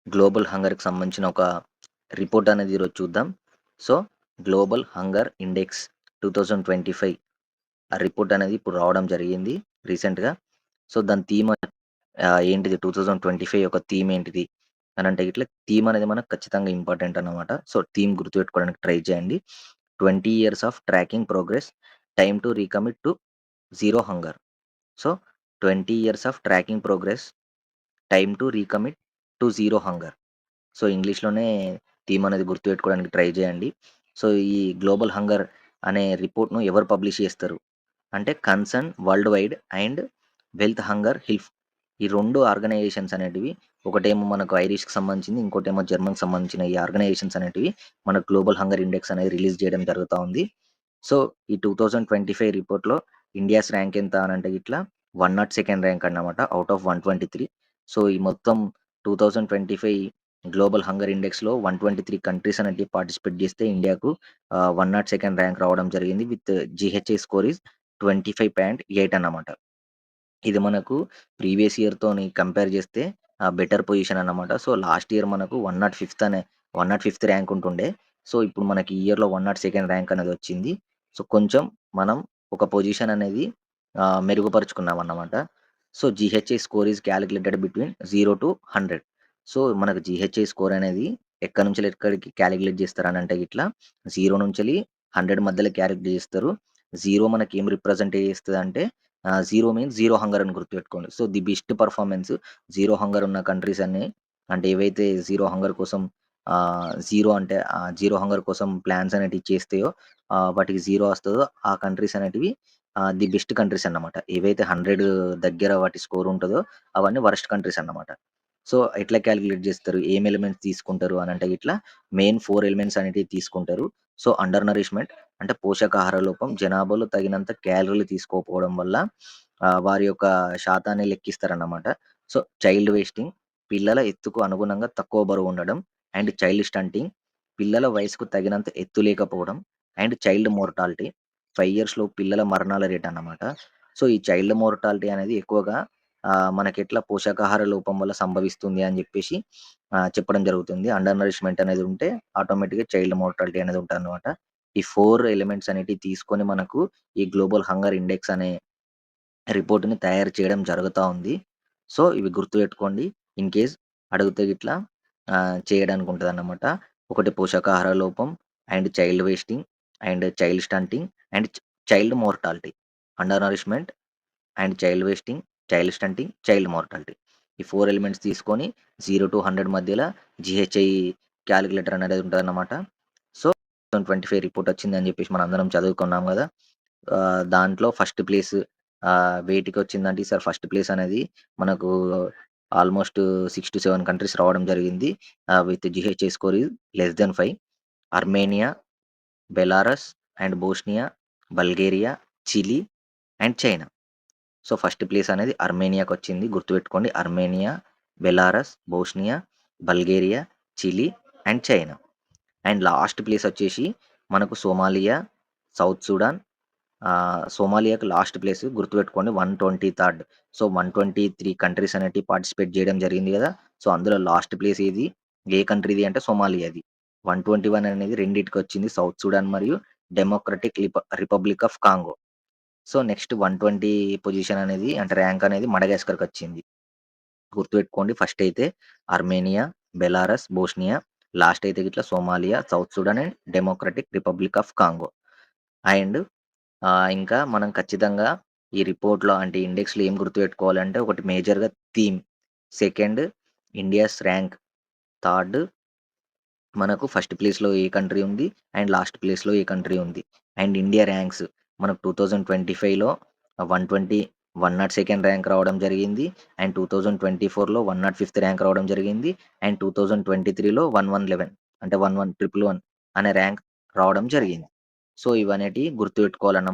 Global హంగర్‌కి సంబంధించిన ఒక report అనేది ఈరోజు చూద్దాం. సో, గ్లోబల్ హంగర్ ఇండెక్స్ 2025 ఆ రిపోర్ట్ అనేది ఇప్పుడు రావడం జరిగింది రీసెంట్‌గా. సో, దాని థీమ్ ఏంటిది 2025 యొక్క థీమ్ ఏంటిది అనంటే గిట్ల థీమ్ అనేది మనకు ఖచ్చితంగా ఇంపార్టెంట్ అన్నమాట. సో, థీమ్ గుర్తుపెట్టుకోవడానికి ట్రై చేయండి. 20 years of tracking progress, time to recommit to zero hunger. So, 20 years of tracking progress, time to recommit to zero hunger. So, ఇంగ్లీష్‌లోనే థీమ్ అనేది గుర్తుపెట్టుకోవడానికి ట్రై చేయండి. సో, ఈ గ్లోబల్ హంగర్ అనే రిపోర్ట్‌ను ఎవరు పబ్లిష్ చేస్తారు? అంటే Concern Worldwide and Welthungerhilfe. ఈ 2 ఆర్గనైజేషన్స్ అనేటివి ఒకటేమో మనకు ఐరిష్‌కి సంబంధించింది. ఇంకోటేమో జర్మన్‌కి సంబంధించిన ఈ ఆర్గనైజేషన్స్ అనేటివి మన గ్లోబల్ హంగర్ ఇండెక్స్ అనేది రిలీజ్ చేయడం జరుగుతా ఉంది. సో, ఈ 2025 రిపోర్ట్‌లో ఇండియాస్ ర్యాంక్ ఎంత అనంటే గిట్ల 102nd ర్యాంక్ అన్నమాట. Out of 123. సో, ఈ మొత్తం 2025 గ్లోబల్ హంగర్ ఇండెక్స్‌లో 123 కంట్రీస్ అనేటివి పార్టిసిపేట్ చేస్తే ఇండియాకు 102nd ర్యాంక్ రావడం జరిగింది. విత్ జీహెచ్ఐ స్కోర్ ఈస్ 25.8 అన్నమాట. ఇది మనకు ప్రీవియస్ ఇయర్‌తోని కంపేర్ చేస్తే బెటర్ పొజిషన్ అన్నమాట. సో, లాస్ట్ ఇయర్ మనకు 105థ్ ర్యాంక్ ఉంటుండే. సో, ఇప్పుడు మనకి ఈ ఇయర్‌లో 102nd ర్యాంక్ అనేది వచ్చింది. సో, కొంచెం మనం ఒక పొజిషన్ అనేది మెరుగుపరుచుకున్నామన్నమాట. So, GHI score is calculated between 0-100. So, మనకు జీహెచ్ఐ స్కోర్ అనేది ఎక్కడి నుంచెల్లి ఎక్కడికి కాలిక్యులేట్ చేస్తారనంటే గిట్ల 0 నుంచెల్లి 100 మధ్యలో కాలిక్యులేట్ చేస్తారు. 0 మనకేం రిప్రజెంట్ చేస్తదంటే 0 మీన్స్ జీరో హంగర్ అని గుర్తుపెట్టుకోండి. So, the best performance zero hunger ఉన్న కంట్రీస్ అన్ని అంటే ఏవైతే జీరో హంగర్ కోసం జీరో హంగర్ కోసం ప్లాన్స్ అనేటివి చేస్తాయో వాటికి జీరో వస్తదో ఆ కంట్రీస్ అనేటివి ది బెస్ట్ కంట్రీస్ అన్నమాట. ఏవైతే 100 దగ్గర వాటి స్కోర్ ఉంటదో అవన్నీ వరస్ట్ కంట్రీస్ అన్నమాట. సో, ఎట్లా కాలిక్యులేట్ చేస్తారు? ఏం ఎలిమెంట్స్ తీసుకుంటారు అనంటే గిట్ల మెయిన్ 4 ఎలిమెంట్స్ అనేటివి తీసుకుంటారు. సో, అండర్ నరిష్‌మెంట్ అంటే పోషకాహార లోపం, జనాభాలో తగినంత క్యాలరీలు తీసుకోకపోవడం వల్ల వారి యొక్క శాతాన్ని లెక్కిస్తారన్నమాట. సో, చైల్డ్ వేస్టింగ్ పిల్లల ఎత్తుకు అనుగుణంగా తక్కువ బరువు ఉండడం. అండ్ చైల్డ్ స్టంటింగ్ పిల్లల వయసుకు తగినంత ఎత్తు లేకపోవడం. అండ్ చైల్డ్ మోర్టాలిటీ 5 ఇయర్స్‌లో పిల్లల మరణాల రేట్ అన్నమాట. సో, ఈ చైల్డ్ మోర్టాలిటీ అనేది ఎక్కువగా మనకెట్లా పోషకాహార లోపం వల్ల సంభవిస్తుంది అని జెప్పేసి చెప్పడం జరుగుతుంది. అండర్ నరిష్‌మెంట్ అనేది ఉంటే ఆటోమేటిక్‌గా చైల్డ్ మోర్టాలిటీ అనేది ఉంటదన్నమాట. ఈ 4 ఎలిమెంట్స్ అనేటివి తీసుకొని మనకు ఈ గ్లోబల్ హంగర్ ఇండెక్స్ అనే రిపోర్ట్‌ని తయారు చేయడం జరుగుతా ఉంది. సో, ఇవి గుర్తుపెట్టుకోండి. ఇన్ కేస్ అడిగితే గిట్లా చేయడానికి ఉంటదన్నమాట. ఒకటి పోషకాహార లోపం, and child wasting, and child stunting, and child mortality. Under nourishment and child wasting, child stunting, child mortality. ఈ 4 ఎలిమెంట్స్ తీసుకొని 0-100 మధ్యల జీహెచ్ఐ కాలిక్యులేటర్ అనేది ఉంటదన్నమాట. సో, 2025 రిపోర్ట్ వచ్చిందని జెప్పేసి మనందరం చదువుకున్నాం గదా! దాంట్లో ఫస్ట్ ప్లేస్ వేటికొచ్చిందంటే ఈసారి ఫస్ట్ ప్లేస్ అనేది మనకు ఆల్‌మోస్ట్ 6-7 కంట్రీస్ రావడం జరిగింది. With GHI score is less than 5. Armenia, Belarus and Bosnia, Bulgaria, Chile and China. So, first place అనేది అర్మేనియాకొచ్చింది. గుర్తుపెట్టుకోండి Armenia, Belarus, Bosnia, Bulgaria, Chile and China. And last place వచ్చేసి మనకు Somalia, South Sudan. సోమాలియాకి last place గుర్తుపెట్టుకోండి 123. So, 123 countries అనేటివి participate చేయడం జరిగింది గదా! సో, అందులో లాస్ట్ ప్లేస్ ఏది? ఏ కంట్రీది అంటే సోమాలియాది. 121 అనేది రెండిటికొచ్చింది. సౌత్ సూడాన్ మరియు democratic republic of Congo. So, next 120 position అనేది అంటే ర్యాంక్ అనేది మడగాస్కర్‌కొచ్చింది. గుర్తుపెట్టుకోండి ఫస్ట్ అయితే అర్మేనియా, బెలారస్, బోస్నియా, లాస్ట్ అయితే గిట్ల Somalia, South Sudan and democratic republic of Congo. And ఇంకా మనం ఖచ్చితంగా ఈ రిపోర్ట్‌లో అంటే ఇండెక్స్‌లో ఏం గుర్తుపెట్టుకోవాలంటే ఒకటి మేజర్‌గా theme, second India's rank, third మనకు ఫస్ట్ ప్లేస్‌లో ఏ కంట్రీ ఉంది? అండ్ లాస్ట్ ప్లేస్‌లో ఏ కంట్రీ ఉంది? అండ్ ఇండియా ర్యాంక్స్ మనకు 2025లో 120 102nd ర్యాంక్ రావడం జరిగింది. అండ్ 2024లో 105థ్ ర్యాంక్ రావడం జరిగింది. అండ్ 2023లో 1111 అంటే 11 111 అనే ర్యాంక్ రావడం జరిగింది. సో, ఇవనేటివి గుర్తుపెట్టుకోవాలన్నమాట.